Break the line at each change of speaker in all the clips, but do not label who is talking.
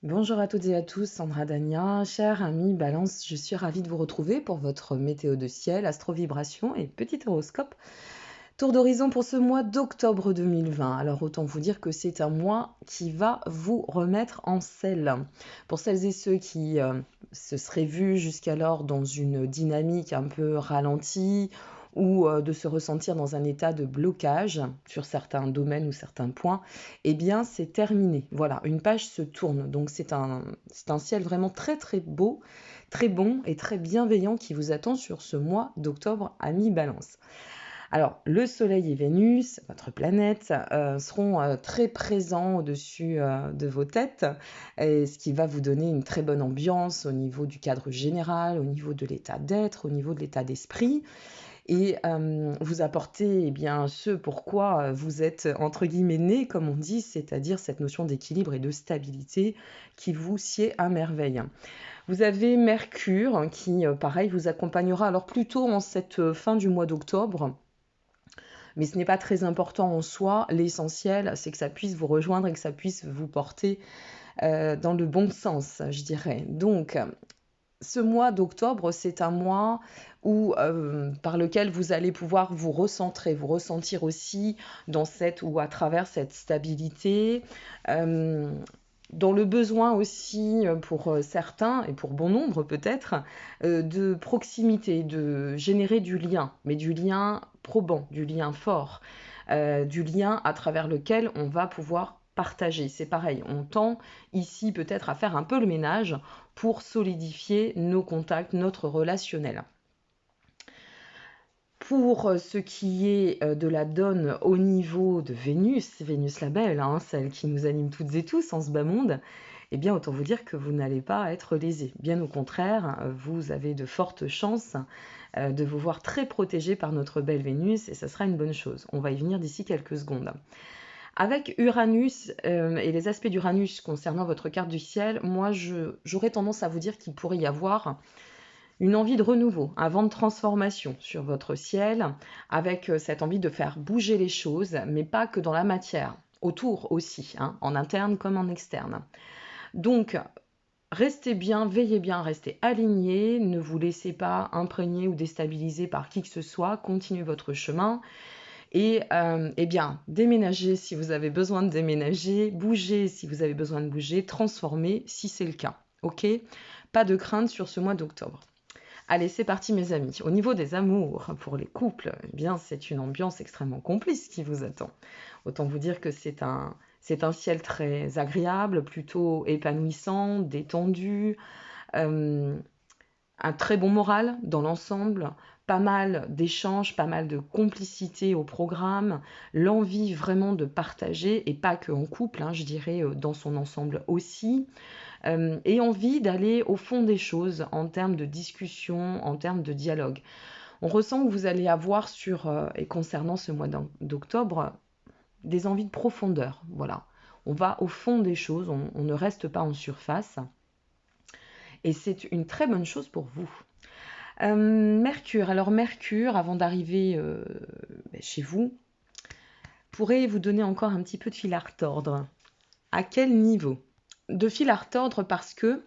Bonjour à toutes et à tous, Sandra Dania, chers amis Balance, je suis ravie de vous retrouver pour votre météo de ciel, astrovibration et petit horoscope. Tour d'horizon pour ce mois d'octobre 2020. Alors autant vous dire que c'est un mois qui va vous remettre en selle. Pour celles et ceux qui se seraient vus jusqu'alors dans une dynamique un peu ralentie ou de se ressentir dans un état de blocage sur certains domaines ou certains points, eh bien c'est terminé. Voilà, une page se tourne. Donc c'est un ciel vraiment très très beau, très bon et très bienveillant qui vous attend sur ce mois d'octobre à mi-balance. Alors, le Soleil et Vénus, votre planète, seront très présents au-dessus de vos têtes, et ce qui va vous donner une très bonne ambiance au niveau du cadre général, au niveau de l'état d'être, au niveau de l'état d'esprit, et vous apporter bien, ce pourquoi vous êtes, entre guillemets, né, comme on dit, c'est-à-dire cette notion d'équilibre et de stabilité qui vous sied à merveille. Vous avez Mercure qui, pareil, vous accompagnera alors plutôt en cette fin du mois d'octobre, mais ce n'est pas très important en soi. L'essentiel, c'est que ça puisse vous rejoindre et que ça puisse vous porter dans le bon sens, je dirais. Donc, ce mois d'octobre, c'est un mois par lequel vous allez pouvoir vous recentrer, vous ressentir aussi dans cette ou à travers cette stabilité, euh, dans le besoin aussi pour certains, et pour bon nombre peut-être, de proximité, de générer du lien, mais du lien probant, du lien fort, du lien à travers lequel on va pouvoir partager. C'est pareil, on tend ici peut-être à faire un peu le ménage pour solidifier nos contacts, notre relationnel. Pour ce qui est de la donne au niveau de Vénus, Vénus la belle, hein, celle qui nous anime toutes et tous en ce bas monde, eh bien autant vous dire que vous n'allez pas être lésés. Bien au contraire, vous avez de fortes chances de vous voir très protégé par notre belle Vénus et ça sera une bonne chose. On va y venir d'ici quelques secondes. Avec Uranus et les aspects d'Uranus concernant votre carte du ciel, moi j'aurais tendance à vous dire qu'il pourrait y avoir une envie de renouveau, un vent de transformation sur votre ciel, avec cette envie de faire bouger les choses, mais pas que dans la matière, autour aussi, hein, en interne comme en externe. Donc, restez bien, veillez bien, restez alignés, ne vous laissez pas imprégner ou déstabiliser par qui que ce soit, continuez votre chemin. Et eh bien, déménagez si vous avez besoin de déménager, bougez si vous avez besoin de bouger, transformez si c'est le cas. Ok? Pas de crainte sur ce mois d'octobre. Allez, c'est parti mes amis. Au niveau des amours, pour les couples, eh bien, c'est une ambiance extrêmement complice qui vous attend. Autant vous dire que c'est un ciel très agréable, plutôt épanouissant, détendu, euh, un très bon moral dans l'ensemble, pas mal d'échanges, pas mal de complicité au programme, l'envie vraiment de partager, et pas que en couple, hein, je dirais dans son ensemble aussi, et envie d'aller au fond des choses en termes de discussion, en termes de dialogue. On ressent que vous allez avoir et concernant ce mois d'octobre, des envies de profondeur. Voilà. On va au fond des choses, on ne reste pas en surface. Et c'est une très bonne chose pour vous. Mercure. Alors Mercure, avant d'arriver chez vous, pourrait vous donner encore un petit peu de fil à retordre. À quel niveau? De fil à retordre parce que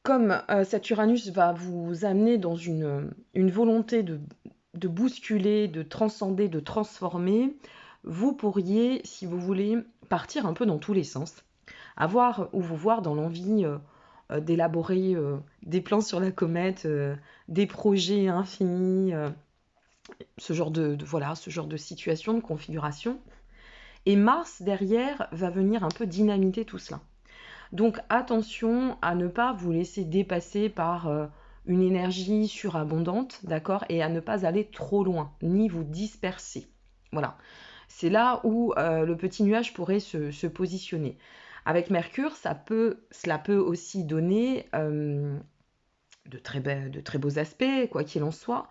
comme cet Uranus va vous amener dans une volonté de bousculer, de transcender, de transformer, vous pourriez, si vous voulez, partir un peu dans tous les sens, avoir ou vous voir dans l'envie d'élaborer des plans sur la comète, des projets infinis, voilà, ce genre de situation, de configuration. Et Mars, derrière, va venir un peu dynamiter tout cela. Donc attention à ne pas vous laisser dépasser par une énergie surabondante, d'accord, et à ne pas aller trop loin, ni vous disperser. Voilà. C'est là où le petit nuage pourrait se positionner. Avec Mercure, cela peut aussi donner de très beaux aspects, quoi qu'il en soit,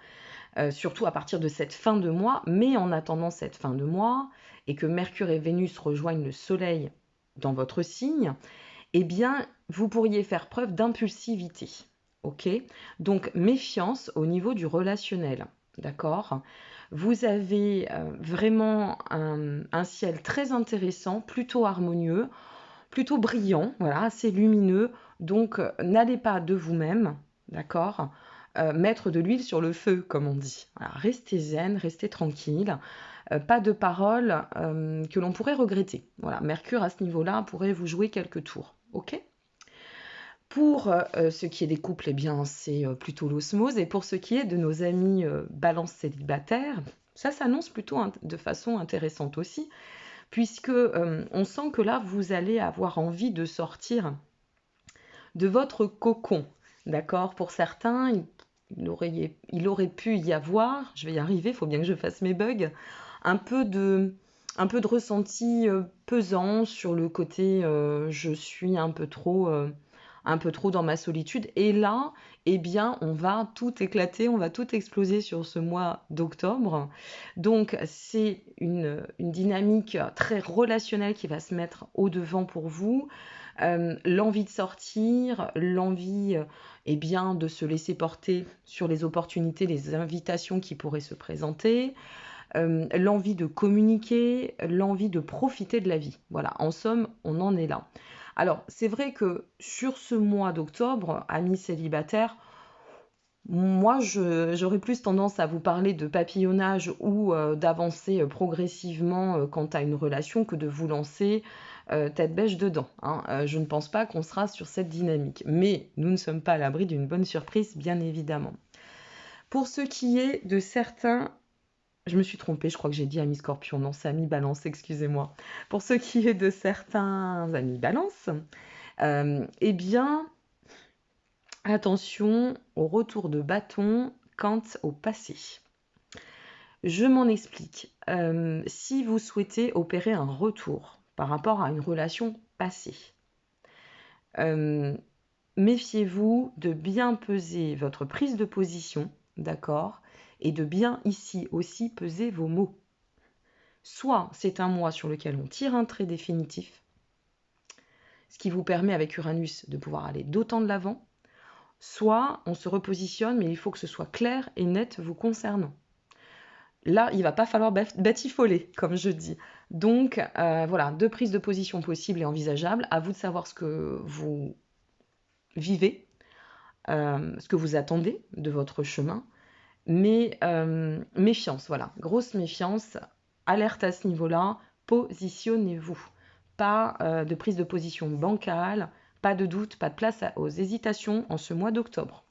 surtout à partir de cette fin de mois, mais en attendant cette fin de mois, et que Mercure et Vénus rejoignent le Soleil dans votre signe, eh bien, vous pourriez faire preuve d'impulsivité. Ok? Donc, méfiance au niveau du relationnel. D'accord? Vous avez vraiment un ciel très intéressant, plutôt harmonieux, plutôt brillant, voilà, assez lumineux. Donc, n'allez pas de vous-même, d'accord, mettre de l'huile sur le feu, comme on dit. Voilà, restez zen, restez tranquille. Pas de paroles que l'on pourrait regretter. Voilà, Mercure à ce niveau-là pourrait vous jouer quelques tours. Ok. Pour ce qui est des couples, eh bien, c'est plutôt l'osmose. Et pour ce qui est de nos amis balance célibataires, ça s'annonce plutôt de façon intéressante aussi, puisque on sent que là, vous allez avoir envie de sortir de votre cocon. D'accord. Pour certains, il aurait pu y avoir, je vais y arriver, il faut bien que je fasse mes bugs, un peu de ressenti pesant sur le côté je suis un peu trop dans ma solitude. Et là, eh bien, on va tout éclater, on va tout exploser sur ce mois d'octobre. Donc, c'est une dynamique très relationnelle qui va se mettre au devant pour vous. L'envie de sortir, l'envie eh bien, de se laisser porter sur les opportunités, les invitations qui pourraient se présenter, l'envie de communiquer, l'envie de profiter de la vie. Voilà, en somme, on en est là. Alors, c'est vrai que sur ce mois d'octobre, amis célibataires, moi, j'aurais plus tendance à vous parler de papillonnage ou d'avancer progressivement quant à une relation que de vous lancer tête bêche dedans, hein. Je ne pense pas qu'on sera sur cette dynamique. Mais nous ne sommes pas à l'abri d'une bonne surprise, bien évidemment. Pour ce qui est de certains... Je me suis trompée, je crois que j'ai dit amis scorpion. Non, c'est amis balance, excusez-moi. Pour ce qui est de certains amis balance, eh bien... Attention au retour de bâton quant au passé. Je m'en explique. Si vous souhaitez opérer un retour par rapport à une relation passée, méfiez-vous de bien peser votre prise de position, d'accord, et de bien ici aussi peser vos mots. Soit c'est un mois sur lequel on tire un trait définitif, ce qui vous permet avec Uranus de pouvoir aller d'autant de l'avant, soit on se repositionne, mais il faut que ce soit clair et net vous concernant. Là, il ne va pas falloir batifoler, comme je dis. Donc, voilà, 2 prises de position possibles et envisageables. À vous de savoir ce que vous vivez, ce que vous attendez de votre chemin. Mais méfiance, voilà, grosse méfiance, alerte à ce niveau-là, positionnez-vous. Pas de prise de position bancale, pas de doute, pas de place aux hésitations en ce mois d'octobre.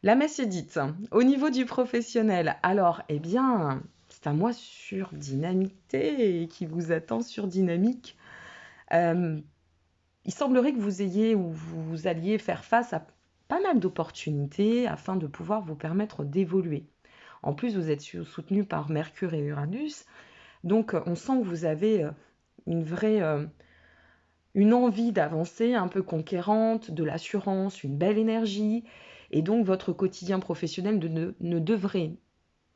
La messe est dite. Au niveau du professionnel, alors, eh bien, c'est un mois sur dynamité qui vous attend sur dynamique. Il semblerait que vous ayez ou vous alliez faire face à pas mal d'opportunités afin de pouvoir vous permettre d'évoluer. En plus, vous êtes soutenu par Mercure et Uranus, donc on sent que vous avez une envie d'avancer un peu conquérante, de l'assurance, une belle énergie, et donc votre quotidien professionnel ne devrait,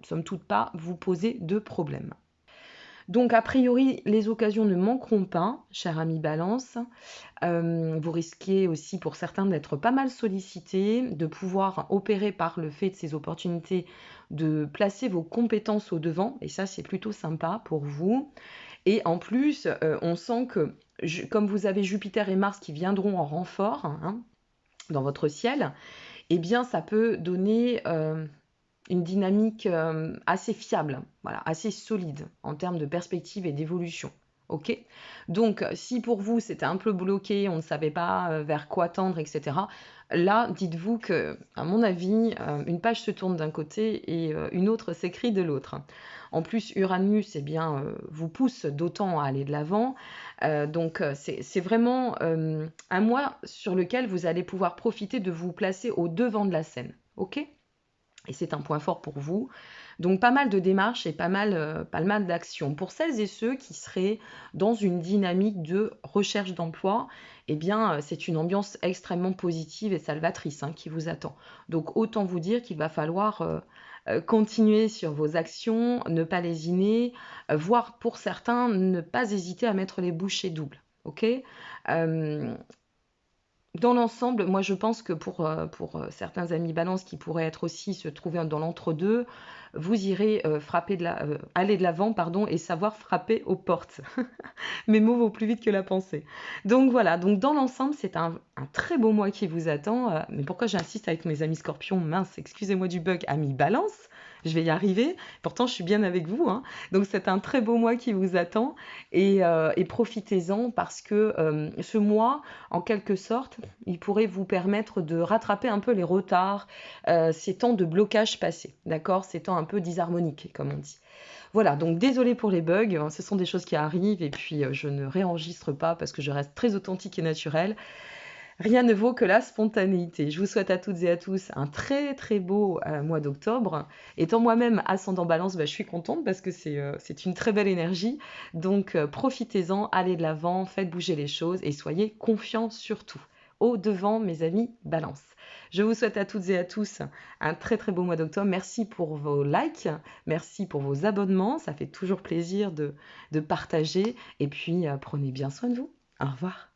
somme toute, pas vous poser de problème. Donc a priori, les occasions ne manqueront pas, cher ami Balance. Vous risquez aussi pour certains d'être pas mal sollicité, de pouvoir opérer par le fait de ces opportunités, de placer vos compétences au devant, et ça c'est plutôt sympa pour vous. Et en plus, on sent que, comme vous avez Jupiter et Mars qui viendront en renfort hein, dans votre ciel, eh bien ça peut donner une dynamique assez fiable, voilà, assez solide en termes de perspective et d'évolution. Ok. Donc, si pour vous c'était un peu bloqué, on ne savait pas vers quoi tendre, etc., là, dites-vous que, à mon avis, une page se tourne d'un côté et une autre s'écrit de l'autre. En plus, Uranus, eh bien, vous pousse d'autant à aller de l'avant. Donc, c'est vraiment un mois sur lequel vous allez pouvoir profiter de vous placer au devant de la scène. Ok ? Et c'est un point fort pour vous. Donc pas mal de démarches et pas mal d'actions. Pour celles et ceux qui seraient dans une dynamique de recherche d'emploi, eh bien c'est une ambiance extrêmement positive et salvatrice hein, qui vous attend. Donc autant vous dire qu'il va falloir continuer sur vos actions, ne pas lésiner, voire pour certains ne pas hésiter à mettre les bouchées doubles. Ok. Dans l'ensemble, moi je pense que pour certains amis balance qui pourraient être aussi se trouver dans l'entre-deux, vous irez aller de l'avant pardon, et savoir frapper aux portes. Mes mots vont plus vite que la pensée. Donc voilà, donc dans l'ensemble, c'est un très beau mois qui vous attend. Mais pourquoi j'insiste avec mes amis scorpions? Mince, excusez-moi du bug, amis balance. Je vais y arriver. Pourtant, je suis bien avec vous, hein. Donc c'est un très beau mois qui vous attend. Et profitez-en parce que ce mois, en quelque sorte, il pourrait vous permettre de rattraper un peu les retards, ces temps de blocage passés. D'accord? Ces temps un peu disharmoniques, comme on dit. Voilà, donc désolée pour les bugs, hein, ce sont des choses qui arrivent et puis je ne réenregistre pas parce que je reste très authentique et naturelle. Rien ne vaut que la spontanéité. Je vous souhaite à toutes et à tous un très très beau mois d'octobre. Étant moi-même ascendant balance, bah, je suis contente parce que c'est une très belle énergie. Donc profitez-en, allez de l'avant, faites bouger les choses et soyez confiants surtout. Au devant, mes amis balance. Je vous souhaite à toutes et à tous un très très beau mois d'octobre. Merci pour vos likes, merci pour vos abonnements. Ça fait toujours plaisir de partager. Et puis prenez bien soin de vous. Au revoir.